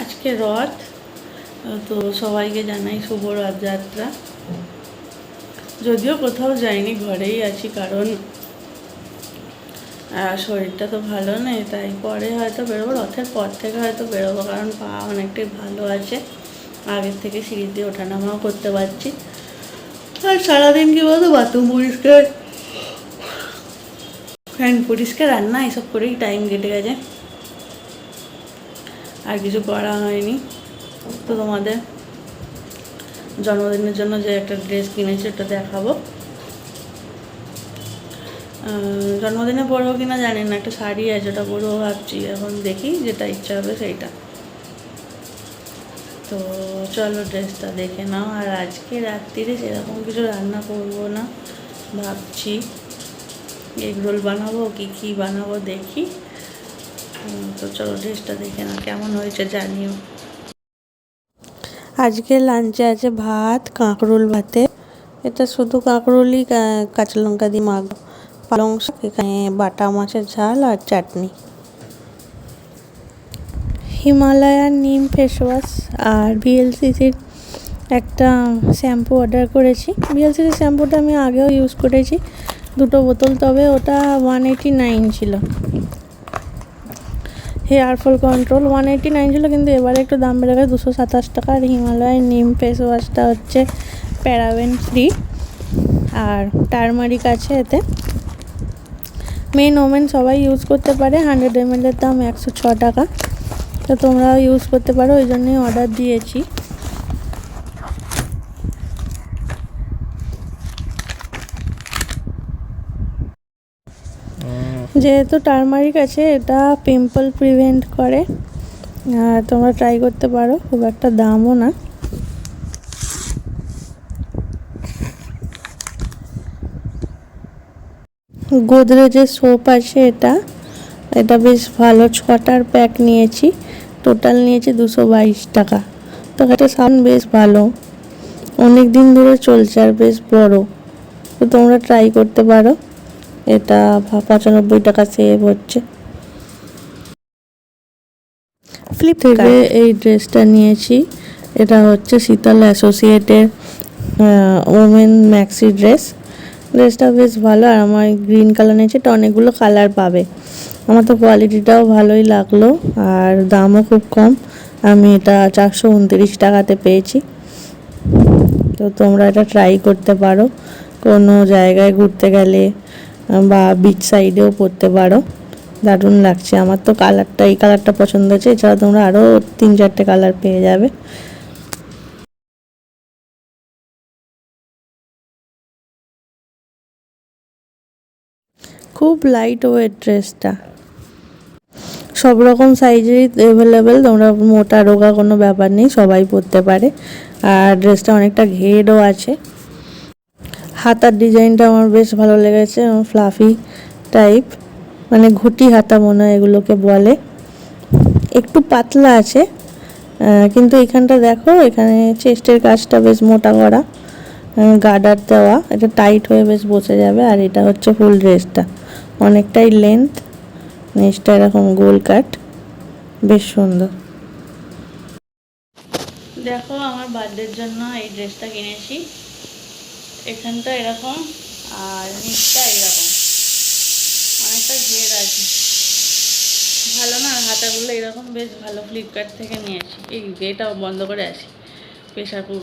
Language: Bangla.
আজকে রথ, তো সবাইকে জানাই শুভ রথযাত্রা। যদিও কোথাও যাইনি, ঘরেই আছি, কারণ শরীরটা তো ভালো নেই, তাই পরে হয়তো বেরোবো, রথের পর থেকে হয়তো বেরোবো, কারণ পা অনেকটাই ভালো আছে, আগের থেকে সিঁড়ি দিয়ে ওঠানামাও করতে পারছি। আর সারাদিন কি বলতো, বাথরুম পরিষ্কার, ফ্যান পরিষ্কার, রান্না এসব করেই টাইম কেটে গেছে, আর কিছু করা হয়নি। তো তোমাদের জন্মদিনের জন্য যে একটা ড্রেস কিনেছি ওটা দেখাবো। জন্মদিনে পরবো কিনা জানি না, একটা শাড়ি আছে ওটা পরবো ভাবছি, এখন দেখি যেটা ইচ্ছা হবে সেইটা। তো চলো ড্রেসটা দেখে নাও। আর আজকে রাত্রিরে সেরকম কিছু রান্না করবো না, ভাবছি এগ রোল বানাবো কি বানাবো দেখি। তো চলো ড্রেসটা দেখে নাও, কেমন হয়েছে জানিও। আজকে লাঞ্চে আছে ভাত, কাঁকরোল ভাতে, এটা শুধু কাঁকরোলই, কাঁচা লঙ্কা দিয়ে মাখবো, পালং শাক, এখানে বাটা মাছের ঝাল আর চাটনি। হিমালয়ার নিম ফেস ওয়াশ আর ভিএলসিসির একটা শ্যাম্পু অর্ডার করেছি। ভিএলসিসির শ্যাম্পুটা আমি আগেও ইউজ করেছি, দুটো বোতল, তবে ওটা 189 ছিল। হেয়ার ফল কন্ট্রোল 189 ছিল, কিন্তু এবারে একটু দাম বেড়ে গেছে 227 টাকা। আর হিমালয়ের নিম ফেস ওয়াশটা হচ্ছে প্যারাবেন ফ্রি, আর টারমারিক আছে এতে। মেন ওমেন সবাই ইউজ করতে পারে, 100 ml এর দাম 106 টাকা। তো তোমরাও ইউজ করতে পারো, ওই জন্যই অর্ডার দিয়েছি। যেহেতু টারমারিক আছে, এটা পিম্পল প্রিভেন্ট করে, আর তোমরা ট্রাই করতে পারো, খুব একটা দামও না। গোদরেজের সোপ আছে, এটা বেশ ভালো, 6টার প্যাক নিয়েছি, টোটাল নিয়েছি 222 টাকা। তো এটা সাউন্ড বেশ ভালো, অনেক দিন ধরে চলছে আর বেশ বড়। তো তোমরা ট্রাই করতে পারো, এটা 95 টাকা সেভ হচ্ছে। ফ্লিপ থেকে এই ড্রেসটা নিয়েছি, এটা হচ্ছে শীতল অ্যাসোসিয়েটের ওমেন ম্যাক্সি ড্রেসটা বেশ ভালো, আর আমার গ্রিন কালার নিয়েছে, এটা অনেকগুলো কালার পাবে। আমার তো কোয়ালিটিটাও ভালোই লাগলো, আর দামও খুব কম, আমি এটা 429 টাকাতে পেয়েছি। তো তোমরা এটা ট্রাই করতে পারো, কোনো জায়গায় ঘুরতে গেলে বা বিচ সাইডেও পরতে পারো, দারুণ লাগছে। আমার তো এই কালারটা পছন্দ হয়েছে, এছাড়া তোমরা আরও 3-4টে কালার পেয়ে যাবে। খুব লাইট ওয়েট ড্রেসটা, সব রকম সাইজেরই অ্যাভেলেবেল, তোমরা মোটা রোগা কোনো ব্যাপার নেই, সবাই পরতে পারে। আর ড্রেসটা অনেকটা ঘেরও আছে। হাতার ডিজাইনটা আমার বেশ ভালো লেগেছে, ফ্লাফি টাইপ, মানে ঘুটি হাতা মনে হয় এগুলোকে বলে। একটু পাতলা আছে, কিন্তু এখানটা দেখো, এখানে চেস্টের কাজটা বেশ মোটা করা, গার্ডার দেওয়া, এটা টাইট হয়ে বেশ বসে যাবে। আর এটা হচ্ছে ফুল ড্রেসটা, অনেকটাই লেন্থ, নেচটা এরকম গোল কাট, বেশ সুন্দর। দেখো আমার বার্থডের জন্য এই ড্রেসটা কিনেছি, এখানটা এরকম আর নিচটা এরকম, অনেকটা ঘের আছে, ভালো না? হাতাগুলো এরকম বেশ ভালো, ফ্লিপকার্ট থেকে নিয়েছি। এই এটা বন্ধ করে আসি, প্রেশার কুকার